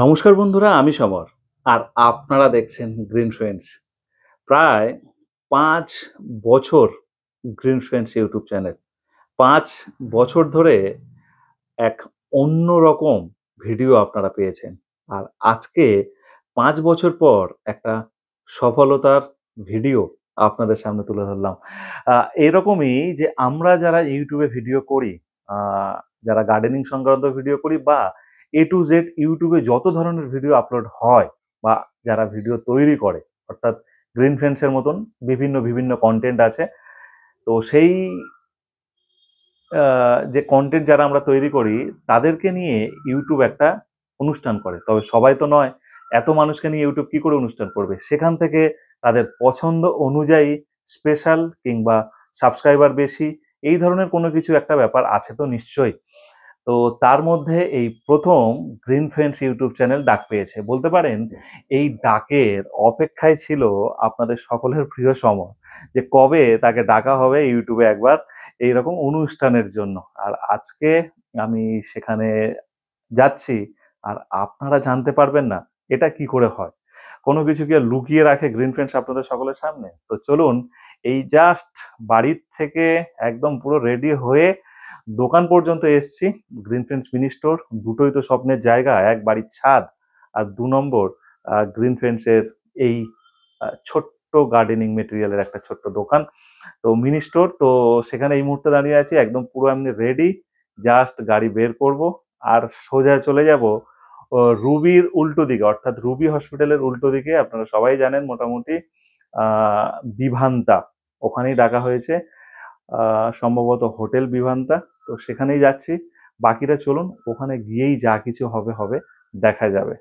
নমস্কার বন্ধুরা, আমি সমর। আর আপনারা দেখছেন গ্রিন ফ্রেন্ডস। প্রায় ৫ বছর গ্রিন ফ্রেন্ডস ইউটিউব চ্যানেল। ৫ বছর ধরে এক অন্যরকম ভিডিও আপনারা পেয়েছেন। আর আজকে ৫ বছর পর একটা সফলতার ভিডিও আপনাদের সামনে তুলে ধরলাম। আ এরকমই যে আমরা যারা ইউটিউবে ভিডিও করি, আ যারা গার্ডেনিং সংক্রান্ত ভিডিও করি বা A to Z ইউটিউবে যত ধরনের ভিডিও আপলোড হয় বা যারা ভিডিও তৈরি করে, অর্থাৎ গ্রিন ফ্রেন্ডস এর মতন বিভিন্ন কনটেন্ট আছে। তো সেই যে কনটেন্ট যারা আমরা তৈরি করি তাদেরকে নিয়ে ইউটিউব একটা অনুষ্ঠান করে। তবে সবাই তো নয়, এত মানুষকে নিয়ে ইউটিউব কি করে অনুষ্ঠান করবে? সেখান থেকে তাদের পছন্দ অনুযায়ী স্পেশাল কিংবা সাবস্ক্রাইবার বেশি এই ধরনের কোনো কিছু একটা ব্যাপার আছে তো নিশ্চয়ই। তো তার মধ্যে এই ১ম গ্রিন ফ্রেন্ডস ইউটিউব চ্যানেল ডাক পেয়েছে। বলতে পারেন এই ডাকের অপেক্ষায় ছিল আপনাদের সকলের প্রিয় সমর। যে কবে তাকে ডাকা হবে ইউটিউবে একবার এইরকম অনুষ্ঠানের জন্য। আর আজকে আমি সেখানে যাচ্ছি। আর আপনারা জানতে পারবেন না এটা কি করে হয়। কোনো কিছু কি আর লুকিয়ে রাখে গ্রিন ফ্রেন্ডস আপনাদের সকলের সামনে? তো চলুন, এই জাস্ট বাড়ির থেকে একদম পুরো রেডি হয়ে দোকান পর্যন্ত এসছি। গ্রিন ফ্রেন্ডস মিনি স্টোর, দুটোই তো স্বপ্নের জায়গা। এক বাড়ির ছাদ, আর ২ নম্বর গ্রিন ফ্রেন্ডস এর এই ছোট্ট গার্ডেনিং মেটেরিয়ালের একটা ছোট্ট দোকান। তো মিনি স্টোর, তো সেখানে এই মুহূর্তে দাঁড়িয়ে আছি একদম পুরো এমনি রেডি। জাস্ট গাড়ি বের করব আর সোজা চলে যাব রুবির উল্টো দিকে, অর্থাৎ রুবি হসপিটালের উল্টো দিকে। আপনারা সবাই জানেন মোটামুটি বিভান্তা, ওখানেই ডাকা হয়েছে। সম্ভবত হোটেল বিভান্তা। তো সেখানেই যাচ্ছি। বাকিটা চলুন, ওখানে গিয়েই যা কিছু হবে হবে, দেখা যাবে।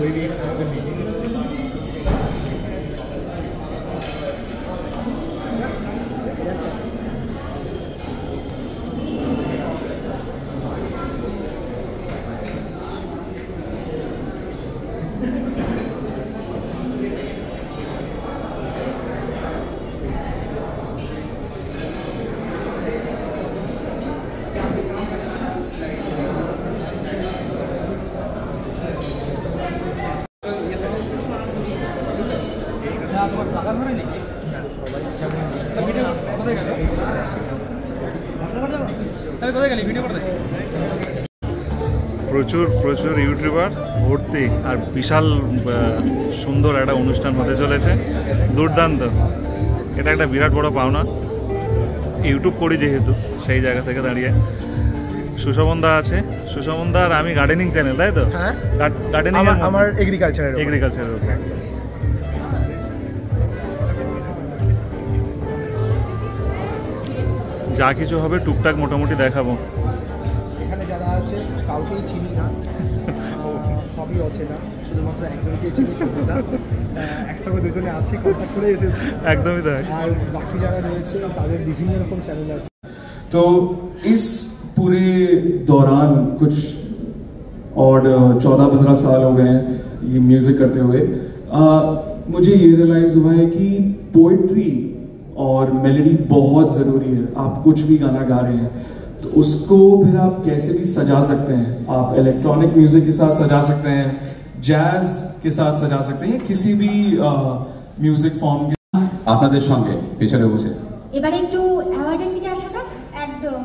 कोई भी প্রচুর প্রচুর ইউটিউবার ভর্তি আর বিশাল সুন্দর একটা অনুষ্ঠান হতে চলেছে। দুর্দান্ত, এটা একটা বিরাট বড় পাওনা। ইউটিউব করি যেহেতু, সেই জায়গা থেকে দাঁড়িয়ে সুশমনদা আছে। সুশমনদা আর আমি গার্ডেনিং চ্যানেল, তাই তো? হ্যাঁ, গার্ডেনিং আমার এগ্রিকালচারের উপর। যা কিছু হবে টুকটাক মোটামুটি দেখাবো। এখানে যারা আছে কাউকেই চিনি না, সবই অচেনা, শুধুমাত্র একজনকেই চিনি, সুবিধা। একসঙ্গে দুজনে আছি, কন্ট্যাক্ট করে এসেছি। একদমই তাই। আর বাকি যারা রয়েছে তাদের বিভিন্ন রকম চ্যানেল আছে। तो इस पूरे दौरान कुछ और 14-15 साल हो गए हैं ये म्यूज़िक करते हुए। मुझे ये रियलाइज़ हुआ है कि पोइट्री और मेलोडी बहुत ज़रूरी है। आप कुछ भी गाना गा रहे हैं तो उसको फिर आप कैसे भी सजा सकते हैं। आप इलेक्ट्रॉनिक म्यूजिक के साथ सजा सकते हैं, जैज के साथ सजा सकते हैं, किसी भी म्यूजिक फॉर्म के। আপনাদের সঙ্গে পেছনে বসে এবার একটু অ্যাওয়ার্ডের দিকে আসা যাক। একদম,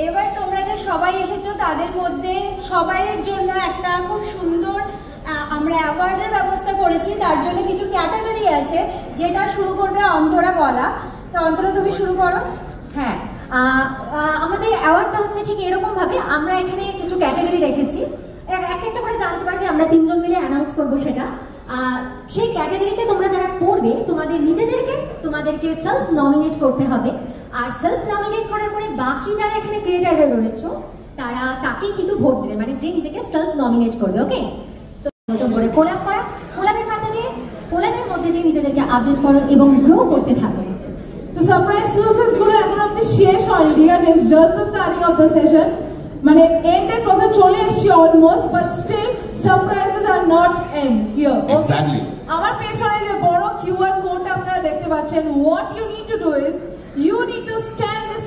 এবার তোমরা যে সবাই এসেছো তাদের মধ্যে সবাইয়ের জন্য একটা খুব সুন্দর আমরা অ্যাওয়ার্ডের ব্যবস্থা করেছি। তার জন্য কিছু ক্যাটাগরি আছে, যেটা শুরু করবে অন্তরা বলা। তো অন্তরা, তুমি শুরু করো। হ্যাঁ, আমাদের অ্যাওয়ার্ডটা হচ্ছে ঠিক এরকম ভাবে, আমরা এখানে কিছু ক্যাটাগরি রেখেছি, একটা একটা করে জানতে পারবে, আমরা তিনজন মিলে অ্যানাউন্স করবো সেটা। সেই ক্যাটাগরিতে তোমরা যারা পড়বে তোমাদেরকে সেলফ নমিনেট করতে হবে। আর সেলফ নমিনেট করার পরে বাকি যারা এখানে ক্রিয়েটার রয়েছে তারা তাকেই কিন্তু ভোট দেবে, মানে যে নিজেকে সেলফ নমিনেট করবে। ওকে, তো নতুন করে কোলাব করা, কোলাবের মধ্যে দিয়ে নিজেদেরকে আপডেট করো এবং গ্রো করতে থাকো। তো সারপ্রাইজ ক্লুজেস গুলো এখন অব্দি শেষ হয়নি, ঠিক আছে? It's just the starting of the session, মানে এন্ডের পথে চলে এসেছি almost, but still surprises are not end here. Exactly. আমার পেছনে যে বড় কিউআর কোডটা আপনারা দেখতে পাচ্ছেন, what you need to do is you need to scan this.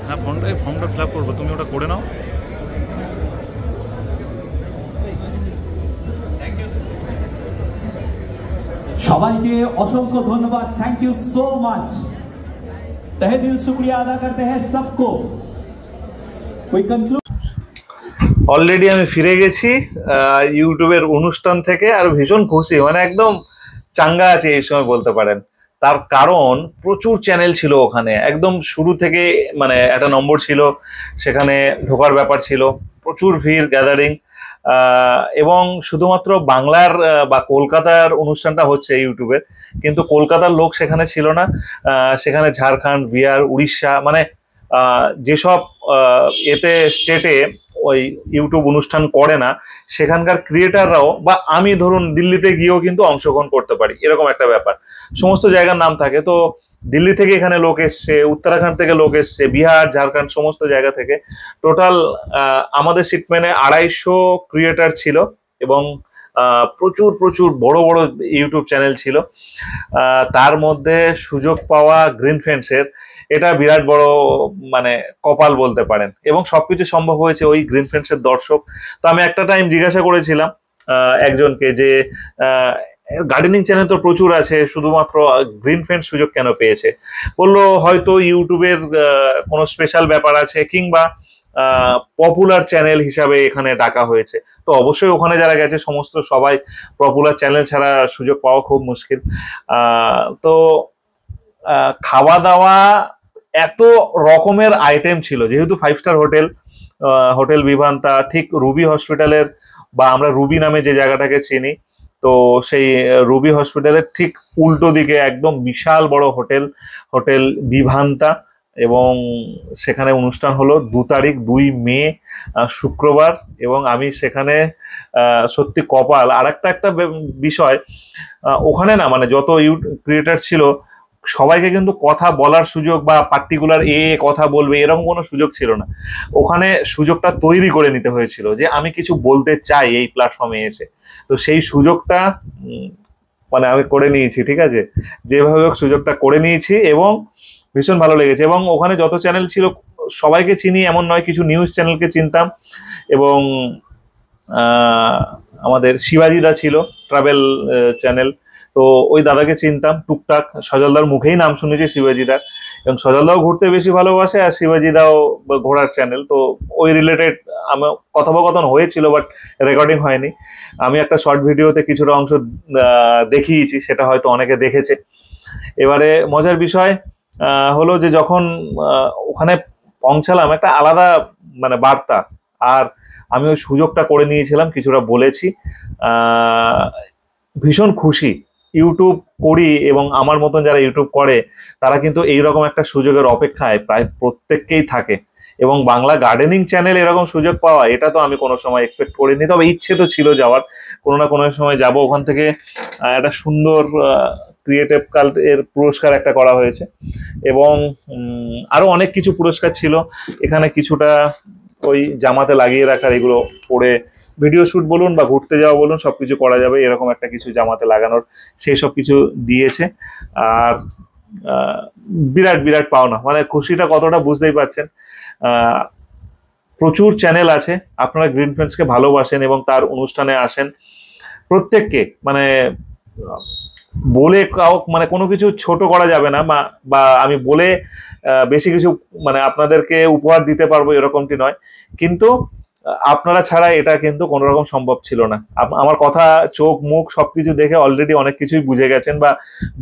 হ্যাঁ, ফর্মটা ফিল আপ করবো, তুমি ওটা করে নাও। সবাইকে অসংখ্য ধন্যবাদ, থ্যাংক ইউ সো মাচ, তহে দিল শুক্রিয়া আদা করতে হ্যাঁ সবকো। We conclude. অলরেডি আমি ফিরে গেছি ইউটিউবের অনুষ্ঠান থেকে, আর ভীষণ খুশি, মানে একদম চাঙ্গা আছে এই সময় বলতে পারেন। তার কারণ প্রচুর চ্যানেল ছিল ওখানে, একদম শুরু থেকে, মানে একটা নম্বর ছিল, সেখানে ঢোকার ব্যাপার ছিল, প্রচুর ভিড় গ্যাদারিং, এবং শুধুমাত্র বাংলার বা কলকাতার অনুষ্ঠানটা হচ্ছে ইউটিউবে, কিন্তু কলকাতার লোক সেখানে ছিল না, সেখানে ঝাড়খণ্ড, বিহার, উড়িষ্যা, মানে যেসব এতে স্টেটে ওই ইউটিউব অনুষ্ঠান করে না সেখানকার ক্রিয়েটাররাও, বা আমি ধরুন দিল্লিতে গিয়েও কিন্তু অংশগ্রহণ করতে পারি, এরকম একটা ব্যাপার। সমস্ত জায়গার নাম থাকে, তো দিল্লি থেকে এখানে লোক এসছে, উত্তরাখণ্ড থেকে লোক এসছে, বিহার, ঝাড়খণ্ড, সমস্ত জায়গা থেকে। টোটাল আমাদের সিটম্যানে 250 ক্রিয়েটার ছিল, এবং প্রচুর প্রচুর বড় বড় ইউটিউব চ্যানেল ছিল। তার মধ্যে সুযোগ পাওয়া গ্রিন ফ্রেন্ডসের, এটা বিরাট বড় মানে কপাল বলতে পারেন, এবং সবকিছু সম্ভব হয়েছে ওই গ্রিন ফ্রেন্ডসের দর্শক। তো আমি একটা টাইম জিজ্ঞাসা করেছিলাম একজনকে যে গার্ডেনিং চ্যানেল তো প্রচুর আছে, শুধুমাত্র গ্রিন ফ্রেন্ডস সুযোগ কেন পেয়েছে? বললো হয়তো ইউটিউবের কোনো স্পেশাল ব্যাপার আছে, কিংবা পপুলার চ্যানেল হিসাবে এখানে ডাকা হয়েছে। তো অবশ্যই ওখানে যারা গেছে সমস্ত সবাই পপুলার চ্যানেল ছাড়া সুযোগ পাওয়া খুব মুশকিল। তো খাওয়া দাওয়া এত রকমের আইটেম ছিল, যেহেতু 5 স্টার হোটেল বিভান্তা, ঠিক রুবি হসপিটালের, বা আমরা রুবি নামে যে জায়গাটাকে চিনি, তো সেই রুবি হসপিটালের ঠিক উল্টো দিকে একদম বিশাল বড় হোটেল বিভান্তা, এবং সেখানে অনুষ্ঠান হলো 2 তারিখ 2 মে শুক্রবার। এবং আমি সেখানে সত্যি কপাল। আর একটা বিষয়, ওখানে না মানে যত ক্রিয়েটার ছিল সবাইকে কিন্তু কথা বলার সুযোগ, বা পার্টিকুলার কথা বলবে এরকম কোনো সুযোগ ছিল না। ওখানে সুযোগটা তৈরি করে নিতে হয়েছিল যে আমি কিছু বলতে চাই এই প্ল্যাটফর্মে এসে। তো সেই সুযোগটা মানে আমি করে নিয়েছি, ঠিক আছে, যেভাবে সুযোগটা করে নিয়েছি, এবং ভীষণ ভালো লেগেছে। এবং ওখানে যত চ্যানেল ছিল সবাইকে চিনি এমন নয়, কিছু নিউজ চ্যানেলকে চিনতাম, এবং আমাদের শিবাজিদা ছিল ট্রাভেল চ্যানেল, তো ওই দাদাকে চিনতাম টুকটাক, সজলদার মুখেই নাম শুনেছি শিবাজিদার, এবং সজলদাও ঘুরতে বেশি ভালোবাসে, আর শিবাজিদাও ঘোরার চ্যানেল, তো ওই রিলেটেড আমার কথোপকথন হয়েছিল, বাট রেকর্ডিং হয়নি। আমি একটা শর্ট ভিডিওতে কিছুটা অংশ দেখিয়েছি, সেটা হয়তো অনেকে দেখেছে। এবারে মজার বিষয় হলো যে যখন ওখানে পৌঁছালাম, একটা আলাদা মানে বার্তা, আর আমি ওই সুযোগটা করে নিয়েছিলাম, কিছুটা বলেছি। ভীষণ খুশি। ইউটিউব করি, এবং আমার মতন যারা ইউটিউব করে তারা কিন্তু এইরকম একটা সুযোগের অপেক্ষায় প্রায় প্রত্যেককেই থাকে, এবং বাংলা গার্ডেনিং চ্যানেল এরকম সুযোগ পাওয়া, এটা তো আমি কোনো সময় এক্সপেক্ট করিনি। তবে ইচ্ছে তো ছিল যাওয়ার, কোনো না কোনো সময় যাব। ওখান থেকে একটা সুন্দর ক্রিয়েটিভ কাল্টের পুরস্কার একটা করা হয়েছে, এবং আরো অনেক কিছু পুরস্কার ছিল। এখানে কিছুটা ওই জামাতে লাগিয়ে রাখার, এগুলো পরে ভিডিও শ্যুট বলুন বা ঘুরতে যাওয়া বলুন সবকিছু করা যাবে, এরকম একটা কিছু জামাতে লাগানোর সেই সব কিছু দিয়েছে। আর বিরাট বিরাট পাওনা, মানে খুশিটা কতটা বুঝতেই পারছেন। প্রচুর চ্যানেল আছে, আপনারা গ্রিন ফ্রেন্ডসকে ভালোবাসেন এবং তার অনুষ্ঠানে আসেন প্রত্যেককে, মানে বলে মানে কোনো কিছু ছোট করা যাবে না, বা আমি বলে বেশি কিছু মানে আপনাদেরকে উপহার দিতে পারবো এরকমটি নয়, কিন্তু আপনারা ছাড়া এটা কিন্তু কোনো রকম সম্ভব ছিল না। আমার কথা, চোখ মুখ সবকিছু দেখে অলরেডি অনেক কিছুই বুঝে গেছেন বা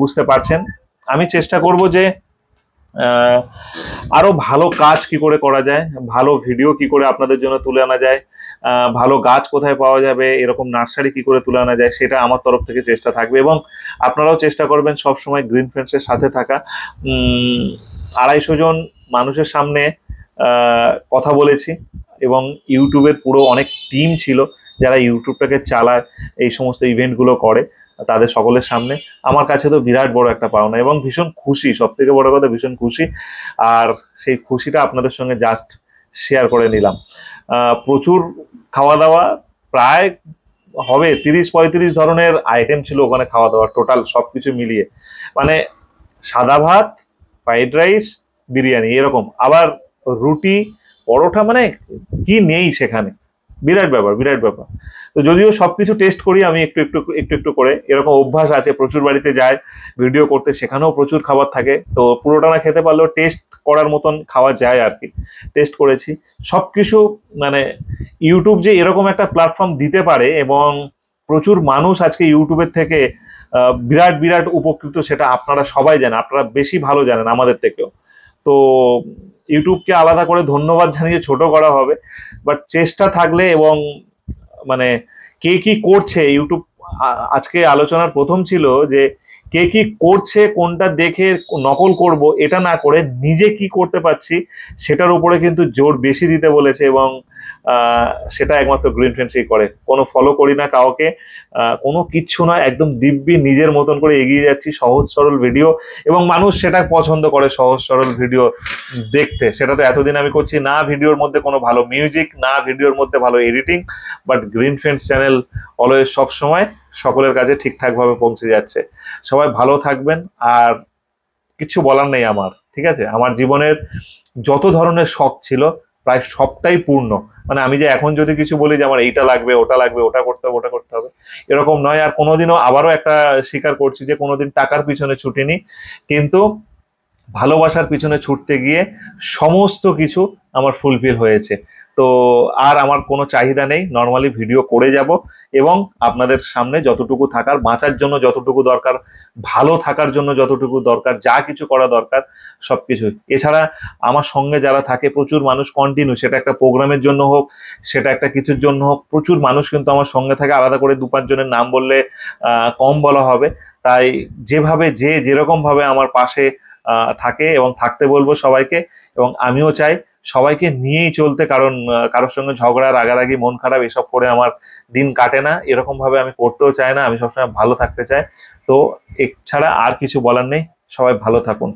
বুঝতে পারছেন। আমি চেষ্টা করব যে আরো ভালো কাজ কি করে করা যায়, ভালো ভিডিও কি করে আপনাদের জন্য তুলে আনা যায়, ভালো গাছ কোথায় পাওয়া যাবে, এরকম নার্সারি কি করে তুলে আনা যায়, সেটা আমার তরফ থেকে চেষ্টা থাকবে। এবং আপনারাও চেষ্টা করবেন সব সময় গ্রিন ফ্রেন্ডসের সাথে থাকা। 250 জন মানুষের সামনে কথা বলেছি এবং ইউটিউবের পুরো অনেক টিম ছিল যারা ইউটিউবটাকে চালায়, এই সমস্ত ইভেন্টগুলো করে, তাদের সকলের সামনে আমার কাছে তো বিরাট বড় একটা পাওনা এবং ভীষণ খুশি, সব থেকে বড় কথা ভীষণ খুশি। আর সেই খুশিটা আপনাদের সঙ্গে জাস্ট শেয়ার করে নিলাম। প্রচুর খাওয়া দাওয়া, প্রায় হবে 30-35 ধরনের আইটেম ছিল ওখানে খাওয়া দাওয়া, টোটাল সব কিছু মিলিয়ে, মানে সাদা ভাত, ফ্রাইড রাইস, বিরিয়ানি, এরকম আবার রুটি, পরোটা, মানে কি নেই সেখানে, বিরাট ব্যাপার বিরাট ব্যাপার। তো যদিও সবকিছু টেস্ট করি আমি একটু একটু একটু একটু করে, এরকম অভ্যাস আছে, প্রচুর বাড়িতে যায় ভিডিও করতে, সেখানেও প্রচুর খাবার থাকে, তো পুরোটা না খেতে পারলেও টেস্ট করার মতন খাওয়া যায় আর কি, টেস্ট করেছি সবকিছু। মানে ইউটিউব যে এরকম একটা প্ল্যাটফর্ম দিতে পারে এবং প্রচুর মানুষ আজকে ইউটিউবের থেকে বিরাট বিরাট উপকৃত, সেটা আপনারা সবাই জানেন, আপনারা বেশি ভালো জানেন আমাদের থেকেও। তো ইউটিউবকে আলাদা করে ধন্যবাদ জানিয়ে ছোট করা হবে, বাট চেষ্টা থাকলে এবং মানে কে কি করছে ইউটিউব, আজকে আলোচনার প্রথম ছিল যে কে কি করছে কোনটা দেখে নকল করব, এটা না করে নিজে কি করতে পারছি সেটার উপরে কিন্তু জোর বেশি দিতে বলেছে এবং সেটা একমাত্র গ্রিন ফ্রেন্ডসই করে। কোনো ফলো করি না কাউকে, কোনো কিচ্ছু না, একদম দিব্যি নিজের মতন করে এগিয়ে যাচ্ছি, সহজ সরল ভিডিও, এবং মানুষ সেটা পছন্দ করে সহজ সরল ভিডিও দেখতে। সেটা তো এতদিন আমি করছি না, ভিডিওর মধ্যে কোনো ভালো মিউজিক না, ভিডিওর মধ্যে ভালো editing, but green friends channel always সব সময় সকলের কাছে ঠিকঠাকভাবে পৌঁছে যাচ্ছে। সবাই ভালো থাকবেন, আর কিছু বলার নেই আমার, ঠিক আছে? আমার জীবনের যত ধরনের শখ ছিল প্রায় সবটাই পূর্ণ। মানে আমি যে এখন যদি কিছু বলি যে আমার এইটা লাগবে, ওটা লাগবে, ওটা করতে হবে, ওটা করতে হবে, এরকম নয়। আর কোনোদিনও, আবারও একটা স্বীকার করছি যে কোনোদিন টাকার পিছনে ছুটিনি, কিন্তু ভালোবাসার পিছনে ছুটতে গিয়ে সমস্ত কিছু আমার ফুলফিল হয়েছে। তো আর আমার কোনো চাহিদা নেই, নর্মালি ভিডিও করে যাব এবং আপনাদের সামনে যতটুকু থাকার, বাঁচার জন্য যতটুকু দরকার, ভালো থাকার জন্য যতটুকু দরকার, যা কিছু করা দরকার সবকিছু। এছাড়া আমার সঙ্গে যারা থাকে প্রচুর মানুষ কন্টিনিউ, সেটা একটা প্রোগ্রামের জন্য হোক, সেটা একটা কিছুর জন্য হোক, প্রচুর মানুষ কিন্তু আমার সঙ্গে থাকে। আলাদা করে 2-5 জনের নাম বললে কম বলা হবে, তাই যেভাবে যে যেরকম ভাবে আমার পাশে থাকে এবং থাকতে বলবো সবাইকে, এবং আমিও চাই সবাইকে নিয়েই চলতে, কারণ কারোর সঙ্গে ঝগড়া, রাগারাগি, মন খারাপ এসব করে আমার দিন কাটে না, এরকম ভাবে আমি করতেও চাই না, আমি সবসময় ভালো থাকতে চাই। তো এছাড়া আর কিছু বলার নেই, সবাই ভালো থাকুন।